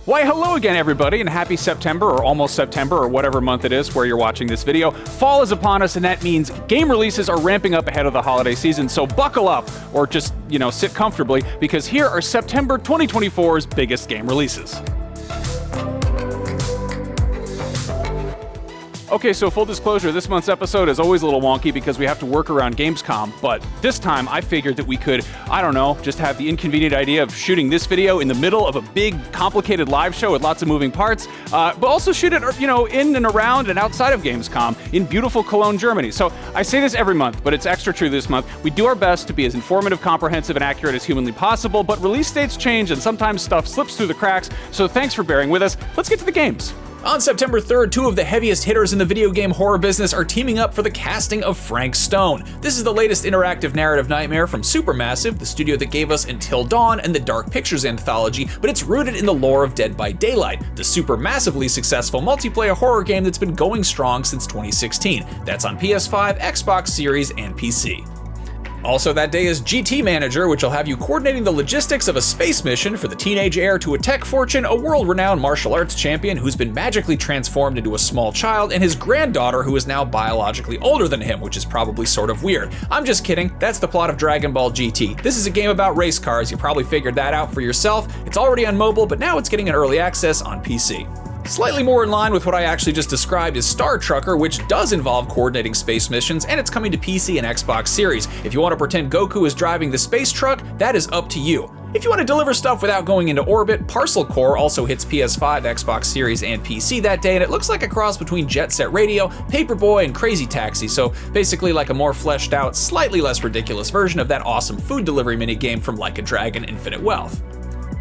Why, hello again, everybody, and happy September, or almost September, or whatever month it is where you're watching this video. Fall is upon us, and that means game releases are ramping up ahead of the holiday season, so buckle up, or just, sit comfortably, because here are September 2024's biggest game releases. Okay, so full disclosure, this month's episode is always a little wonky because we have to work around Gamescom, but this time I figured that we could, just have the inconvenient idea of shooting this video in the middle of a big, complicated live show with lots of moving parts, but also shoot it, in and around and outside of Gamescom in beautiful Cologne, Germany. So I say this every month, but it's extra true this month. We do our best to be as informative, comprehensive, and accurate as humanly possible, but release dates change and sometimes stuff slips through the cracks, so thanks for bearing with us. Let's get to the games. On September 3rd, two of the heaviest hitters in the video game horror business are teaming up for the casting of Frank Stone. This is the latest interactive narrative nightmare from Supermassive, the studio that gave us Until Dawn and the Dark Pictures anthology, but it's rooted in the lore of Dead by Daylight, the supermassively successful multiplayer horror game that's been going strong since 2016. That's on PS5, Xbox Series, and PC. Also that day is GT Manager, which will have you coordinating the logistics of a space mission for the teenage heir to a tech fortune, a world-renowned martial arts champion who's been magically transformed into a small child, and his granddaughter who is now biologically older than him, which is probably sort of weird. I'm just kidding, that's the plot of Dragon Ball GT. This is a game about race cars, you probably figured that out for yourself. It's already on mobile, but now it's getting an early access on PC. Slightly more in line with what I actually just described is Star Trucker, which does involve coordinating space missions, and it's coming to PC and Xbox Series. If you want to pretend Goku is driving the space truck, that is up to you. If you want to deliver stuff without going into orbit, Parcel also hits PS5, Xbox Series, and PC that day, and it looks like a cross between Jet Set Radio, Paperboy, and Crazy Taxi, so basically like a more fleshed out, slightly less ridiculous version of that awesome food delivery minigame from Like a Dragon Infinite Wealth.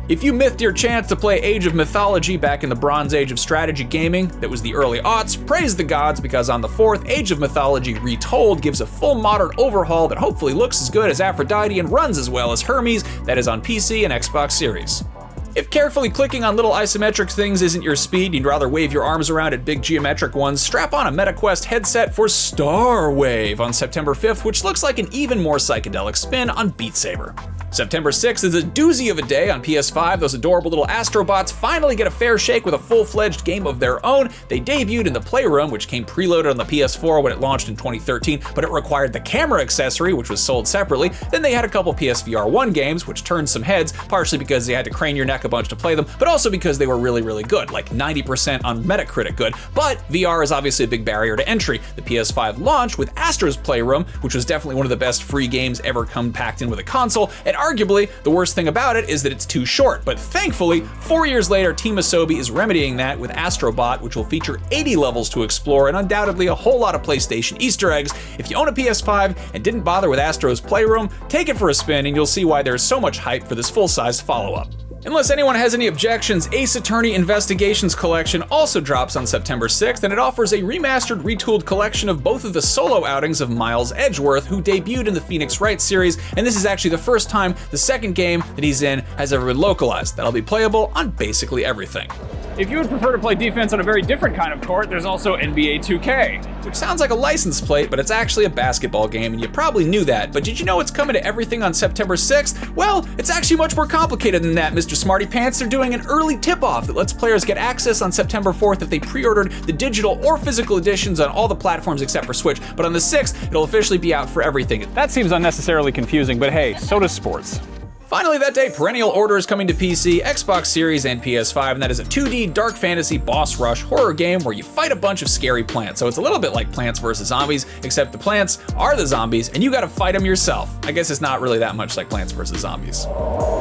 If you missed your chance to play Age of Mythology back in the Bronze Age of strategy gaming, that was the early aughts, praise the gods, because on the 4th, Age of Mythology Retold gives a full modern overhaul that hopefully looks as good as Aphrodite and runs as well as Hermes, that is on PC and Xbox Series. If carefully clicking on little isometric things isn't your speed and you'd rather wave your arms around at big geometric ones, strap on a MetaQuest headset for Starwave on September 5th, which looks like an even more psychedelic spin on Beat Saber. September 6th is a doozy of a day on PS5. Those adorable little Astrobots finally get a fair shake with a full-fledged game of their own. They debuted in the Playroom, which came preloaded on the PS4 when it launched in 2013, but it required the camera accessory, which was sold separately. Then they had a couple PSVR 1 games, which turned some heads, partially because they had to crane your neck a bunch to play them, but also because they were really, really good, like 90% on Metacritic good. But VR is obviously a big barrier to entry. The PS5 launched with Astro's Playroom, which was definitely one of the best free games ever packed in with a console, and arguably, the worst thing about it is that it's too short, but thankfully, 4 years later, Team Asobi is remedying that with Astrobot, which will feature 80 levels to explore and undoubtedly a whole lot of PlayStation Easter eggs. If you own a PS5 and didn't bother with Astro's Playroom, take it for a spin and you'll see why there's so much hype for this full-sized follow-up. Unless anyone has any objections, Ace Attorney Investigations Collection also drops on September 6th, and it offers a remastered, retooled collection of both of the solo outings of Miles Edgeworth, who debuted in the Phoenix Wright series, and this is actually the first time the second game that he's in has ever been localized. That'll be playable on basically everything. If you would prefer to play defense on a very different kind of court, there's also NBA 2K. Which sounds like a license plate, but it's actually a basketball game, and you probably knew that. But did you know it's coming to everything on September 6th? Well, it's actually much more complicated than that, Mr. Smarty Pants. They're doing an early tip-off that lets players get access on September 4th if they pre-ordered the digital or physical editions on all the platforms except for Switch. But on the 6th, it'll officially be out for everything. That seems unnecessarily confusing, but hey, so does sports. Finally that day, Perennial Order is coming to PC, Xbox Series, and PS5, and that is a 2D dark fantasy boss rush horror game where you fight a bunch of scary plants. So it's a little bit like Plants vs. Zombies, except the plants are the zombies, and you gotta fight them yourself. I guess it's not really that much like Plants vs. Zombies.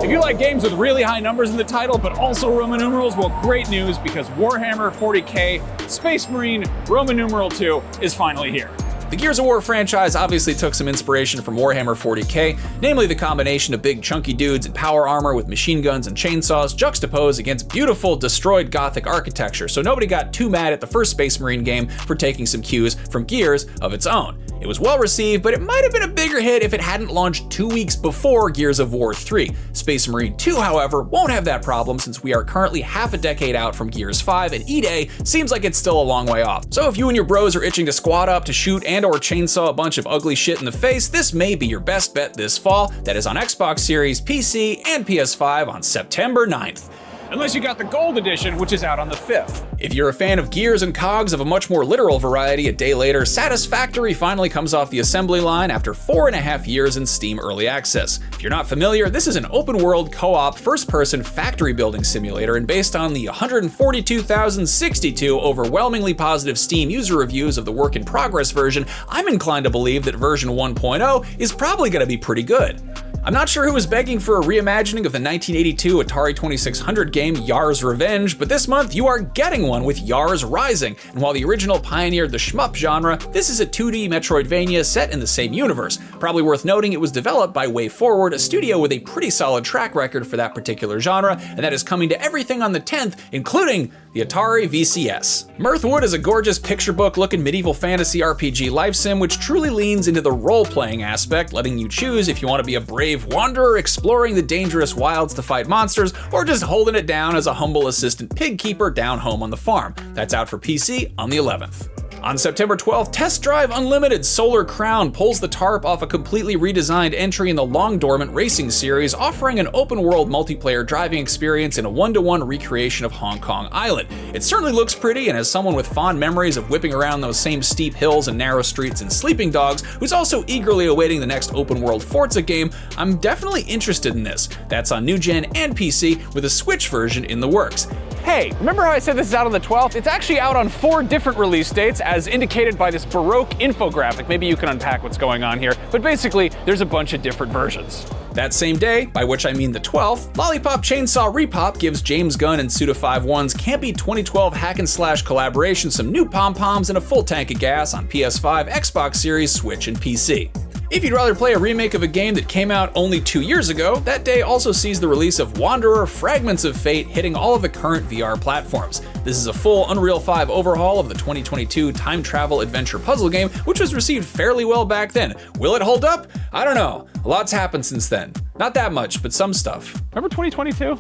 If you like games with really high numbers in the title, but also Roman numerals, well, great news, because Warhammer 40k Space Marine Roman numeral 2 is finally here. The Gears of War franchise obviously took some inspiration from Warhammer 40k, namely the combination of big chunky dudes in power armor with machine guns and chainsaws juxtaposed against beautiful destroyed Gothic architecture, so nobody got too mad at the first Space Marine game for taking some cues from Gears of its own. It was well received, but it might have been a bigger hit if it hadn't launched 2 weeks before Gears of War 3. Space Marine 2, however, won't have that problem since we are currently half a decade out from Gears 5, and E-Day seems like it's still a long way off. So if you and your bros are itching to squad up to shoot and or chainsaw a bunch of ugly shit in the face, this may be your best bet this fall. That is on Xbox Series, PC, and PS5 on September 9th. unless you got the gold edition, which is out on the 5th. If you're a fan of gears and cogs of a much more literal variety, a day later, Satisfactory finally comes off the assembly line after 4.5 years in Steam Early Access. If you're not familiar, this is an open-world, co-op, first-person factory building simulator, and based on the 142,062 overwhelmingly positive Steam user reviews of the work-in-progress version, I'm inclined to believe that version 1.0 is probably going to be pretty good. I'm not sure who was begging for a reimagining of the 1982 Atari 2600 game Yars Revenge, but this month you are getting one with Yars Rising, and while the original pioneered the shmup genre, this is a 2D Metroidvania set in the same universe. Probably worth noting it was developed by WayForward, a studio with a pretty solid track record for that particular genre, and that is coming to everything on the 10th, including the Atari VCS. Mirthwood is a gorgeous picture book looking medieval fantasy RPG life sim which truly leans into the role-playing aspect, letting you choose if you want to be a brave wanderer exploring the dangerous wilds to fight monsters, or just holding it down as a humble assistant pig keeper down home on the farm. That's out for PC on the 11th. On September 12th, Test Drive Unlimited Solar Crown pulls the tarp off a completely redesigned entry in the long-dormant racing series, offering an open-world multiplayer driving experience in a one-to-one recreation of Hong Kong Island. It certainly looks pretty, and as someone with fond memories of whipping around those same steep hills and narrow streets in Sleeping Dogs, who's also eagerly awaiting the next open-world Forza game, I'm definitely interested in this. That's on new gen and PC, with a Switch version in the works. Hey, remember how I said this is out on the 12th? It's actually out on 4 different release dates, as indicated by this Baroque infographic. Maybe you can unpack what's going on here, but basically, there's a bunch of different versions. That same day, by which I mean the 12th, Lollipop Chainsaw Repop gives James Gunn and Suda51's campy 2012 hack-and-slash collaboration some new pom-poms and a full tank of gas on PS5, Xbox Series, Switch, and PC. If you'd rather play a remake of a game that came out only 2 years ago, that day also sees the release of Wanderer Fragments of Fate hitting all of the current VR platforms. This is a full Unreal 5 overhaul of the 2022 time travel adventure puzzle game, which was received fairly well back then. Will it hold up? I don't know. A lot's happened since then. Not that much, but some stuff. Remember 2022?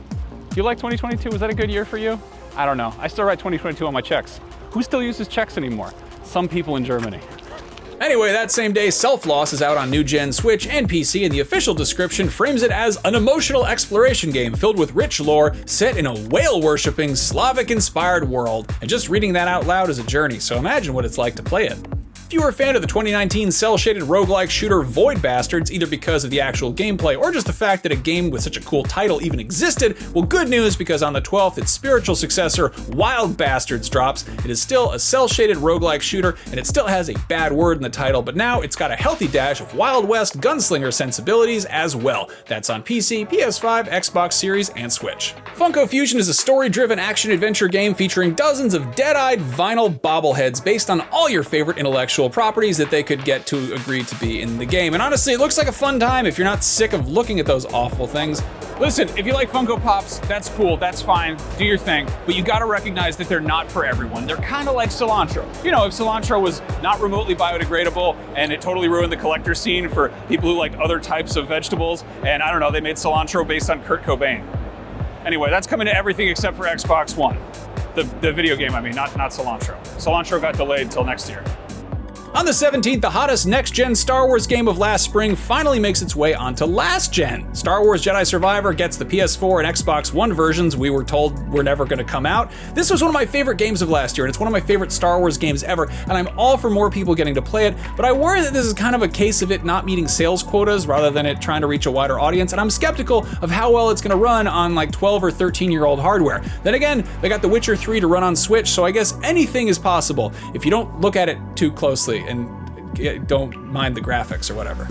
You like 2022? Was that a good year for you? I don't know. I still write 2022 on my checks. Who still uses checks anymore? Some people in Germany. Anyway, that same day, Selfloss is out on new-gen Switch and PC, and the official description frames it as an emotional exploration game filled with rich lore set in a whale-worshipping, Slavic-inspired world. And just reading that out loud is a journey, so imagine what it's like to play it. If you were a fan of the 2019 cel-shaded roguelike shooter Void Bastards, either because of the actual gameplay or just the fact that a game with such a cool title even existed, well, good news, because on the 12th, its spiritual successor, Wild Bastards, drops. It is still a cel-shaded roguelike shooter, and it still has a bad word in the title, but now it's got a healthy dash of Wild West gunslinger sensibilities as well. That's on PC, PS5, Xbox Series, and Switch. Funko Fusion is a story-driven action-adventure game featuring dozens of dead-eyed vinyl bobbleheads based on all your favorite intellectual properties that they could get to agree to be in the game. And honestly, it looks like a fun time if you're not sick of looking at those awful things. Listen, if you like Funko Pops, that's cool, that's fine, do your thing, but you gotta recognize that they're not for everyone. They're kinda like cilantro. You know, if cilantro was not remotely biodegradable and it totally ruined the collector scene for people who like other types of vegetables, and I don't know, they made cilantro based on Kurt Cobain. Anyway, that's coming to everything except for Xbox One. The video game, I mean, not cilantro. Cilantro got delayed till next year. On the 17th, the hottest next-gen Star Wars game of last spring finally makes its way onto last gen. Star Wars Jedi Survivor gets the PS4 and Xbox One versions we were told were never going to come out. This was one of my favorite games of last year, and it's one of my favorite Star Wars games ever, and I'm all for more people getting to play it, but I worry that this is kind of a case of it not meeting sales quotas rather than it trying to reach a wider audience, and I'm skeptical of how well it's going to run on like 12 or 13-year-old hardware. Then again, they got The Witcher 3 to run on Switch, so I guess anything is possible if you don't look at it too closely and don't mind the graphics or whatever.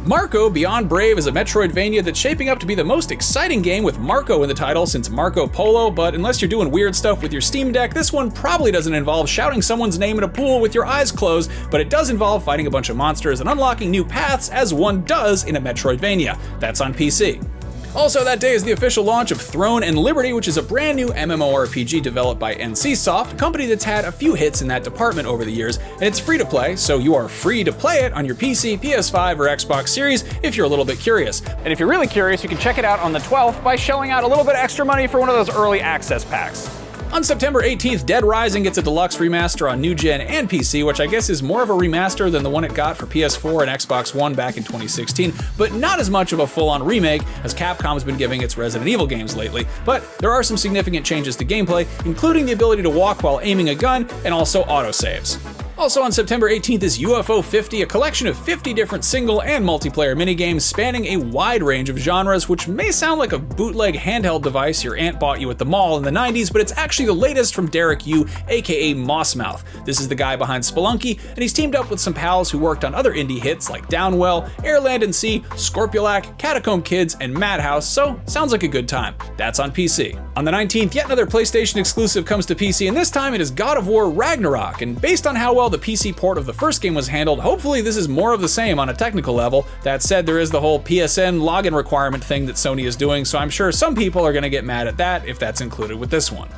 Marko Beyond Brave is a Metroidvania that's shaping up to be the most exciting game with Marko in the title since Marco Polo, but unless you're doing weird stuff with your Steam Deck, this one probably doesn't involve shouting someone's name in a pool with your eyes closed, but it does involve fighting a bunch of monsters and unlocking new paths as one does in a Metroidvania. That's on PC. Also that day is the official launch of Throne and Liberty, which is a brand new MMORPG developed by NCSoft, a company that's had a few hits in that department over the years, and it's free to play, so you are free to play it on your PC, PS5, or Xbox Series if you're a little bit curious. And if you're really curious, you can check it out on the 12th by shelling out a little bit extra money for one of those early access packs. On September 18th, Dead Rising gets a deluxe remaster on new gen and PC, which I guess is more of a remaster than the one it got for PS4 and Xbox One back in 2016, but not as much of a full-on remake as Capcom's been giving its Resident Evil games lately. But there are some significant changes to gameplay, including the ability to walk while aiming a gun and also autosaves. Also on September 18th is UFO 50, a collection of 50 different single and multiplayer minigames spanning a wide range of genres, which may sound like a bootleg handheld device your aunt bought you at the mall in the 90s, but it's actually the latest from Derek Yu, aka Mossmouth. This is the guy behind Spelunky, and he's teamed up with some pals who worked on other indie hits like Downwell, Air, Land and Sea, Scorpiolac, Catacomb Kids, and Madhouse, so sounds like a good time. That's on PC. On the 19th, yet another PlayStation exclusive comes to PC, and this time it is God of War Ragnarok, and based on how well the PC port of the first game was handled, hopefully this is more of the same on a technical level. That said, there is the whole PSN login requirement thing that Sony is doing, so I'm sure some people are gonna get mad at that if that's included with this one.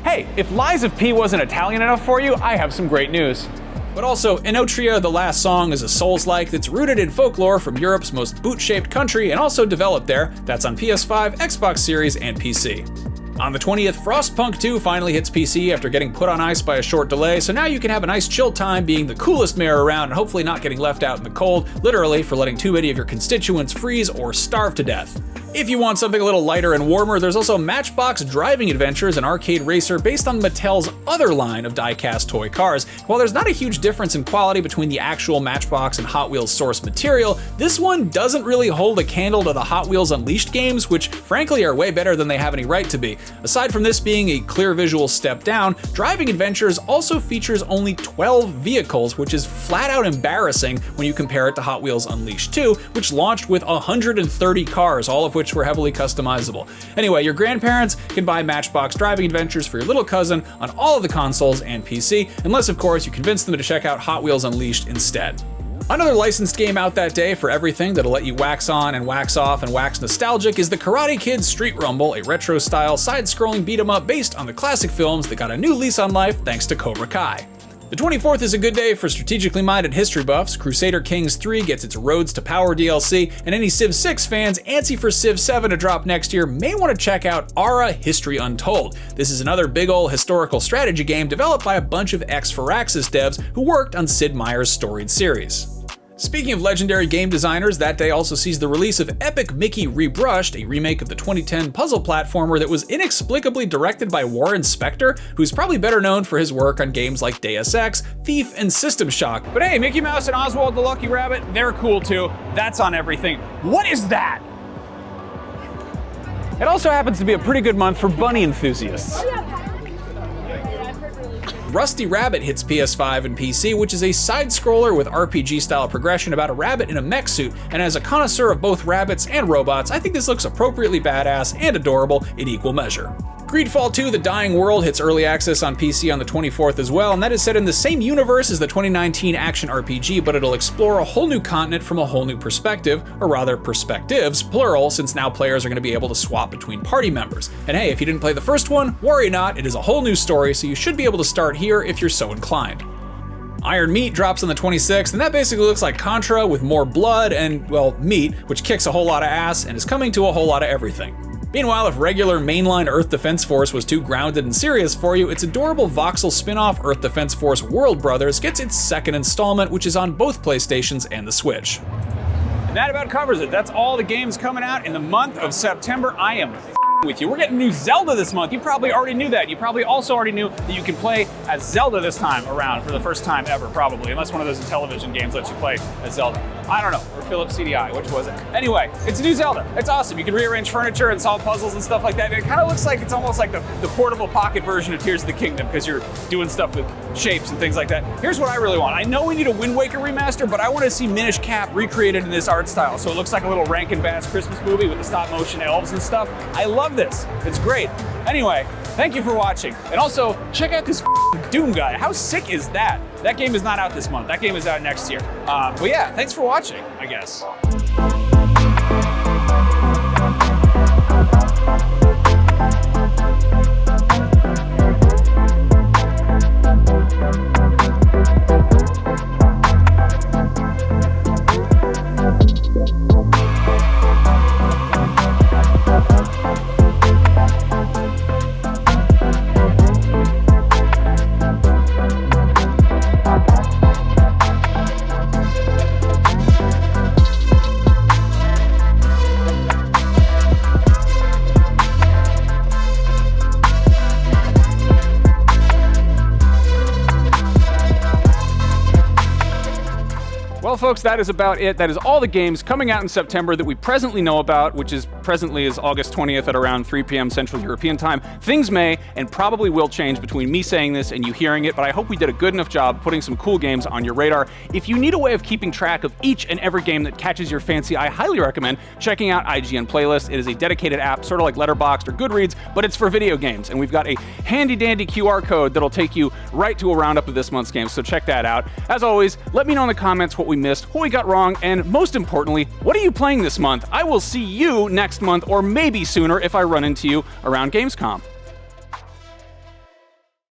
Hey, if Lies of P wasn't Italian enough for you, I have some great news. But also, Enotria, The Last Song is a Souls-like that's rooted in folklore from Europe's most boot-shaped country and also developed there. That's on PS5, Xbox Series, and PC. On the 20th, Frostpunk 2 finally hits PC after getting put on ice by a short delay, so now you can have a nice chill time being the coolest mayor around and hopefully not getting left out in the cold, literally for letting too many of your constituents freeze or starve to death. If you want something a little lighter and warmer, there's also Matchbox Driving Adventures, an arcade racer based on Mattel's other line of die-cast toy cars. While there's not a huge difference in quality between the actual Matchbox and Hot Wheels source material, this one doesn't really hold a candle to the Hot Wheels Unleashed games, which frankly are way better than they have any right to be. Aside from this being a clear visual step down, Driving Adventures also features only 12 vehicles, which is flat out embarrassing when you compare it to Hot Wheels Unleashed 2, which launched with 130 cars, all of which were heavily customizable. Anyway, your grandparents can buy Matchbox Driving Adventures for your little cousin on all of the consoles and PC, unless of course you convince them to check out Hot Wheels Unleashed instead. Another licensed game out that day for everything that'll let you wax on and wax off and wax nostalgic is the Karate Kid Street Rumble, a retro-style side-scrolling beat-em-up based on the classic films that got a new lease on life thanks to Cobra Kai. The 24th is a good day for strategically minded history buffs. Crusader Kings 3 gets its Roads to Power DLC, and any Civ 6 fans antsy for Civ 7 to drop next year may want to check out Ara History Untold. This is another big ol' historical strategy game developed by a bunch of ex-Firaxis devs who worked on Sid Meier's storied series. Speaking of legendary game designers, that day also sees the release of Epic Mickey Rebrushed, a remake of the 2010 puzzle platformer that was inexplicably directed by Warren Spector, who's probably better known for his work on games like Deus Ex, Thief, and System Shock. But hey, Mickey Mouse and Oswald the Lucky Rabbit, they're cool too. That's on everything. What is that? It also happens to be a pretty good month for bunny enthusiasts. Rusty Rabbit hits PS5 and PC, which is a side-scroller with RPG-style progression about a rabbit in a mech suit, and as a connoisseur of both rabbits and robots, I think this looks appropriately badass and adorable in equal measure. Greedfall 2: The Dying World hits early access on PC on the 24th as well, and that is set in the same universe as the 2019 action RPG, but it'll explore a whole new continent from a whole new perspective, or rather perspectives, plural, since now players are going to be able to swap between party members. And hey, if you didn't play the first one, worry not, it is a whole new story, so you should be able to start here if you're so inclined. Iron Meat drops on the 26th, and that basically looks like Contra with more blood and, well, meat, which kicks a whole lot of ass and is coming to a whole lot of everything. Meanwhile, if regular mainline Earth Defense Force was too grounded and serious for you, its adorable voxel spin-off Earth Defense Force World Brothers gets its second installment, which is on both PlayStations and the Switch. And that about covers it. That's all the games coming out in the month of September. I am with you. We're getting new Zelda this month. You probably already knew that. You probably also already knew that you can play as Zelda this time around for the first time ever, probably, unless one of those television games lets you play as Zelda. I don't know, or Philips CDI, which was it? Anyway, it's a new Zelda. It's awesome. You can rearrange furniture and solve puzzles and stuff like that. And it kind of looks like it's almost like the portable pocket version of Tears of the Kingdom, because you're doing stuff with shapes and things like that. Here's what I really want. I know we need a Wind Waker remaster, but I want to see Minish Cap recreated in this art style, so it looks like a little Rankin Bass Christmas movie with the stop motion elves and stuff. I love this. It's great. Anyway, thank you for watching. And also, check out this Doom guy. How sick is that? That game is not out this month. That game is out next year. But yeah, thanks for watching, I guess. folks, that is about it. That is all the games coming out in September that we presently know about, which is presently is August 20th at around 3 p.m. Central European Time. Things may and probably will change between me saying this and you hearing it, but I hope we did a good enough job putting some cool games on your radar. If you need a way of keeping track of each and every game that catches your fancy, I highly recommend checking out IGN Playlist. It is a dedicated app, sort of like Letterboxd or Goodreads, but it's for video games, and we've got a handy-dandy QR code that'll take you right to a roundup of this month's games, so check that out. As always, let me know in the comments what we missed, what we got wrong, and most importantly, what are you playing this month? I will see you next month, or maybe sooner if I run into you around Gamescom.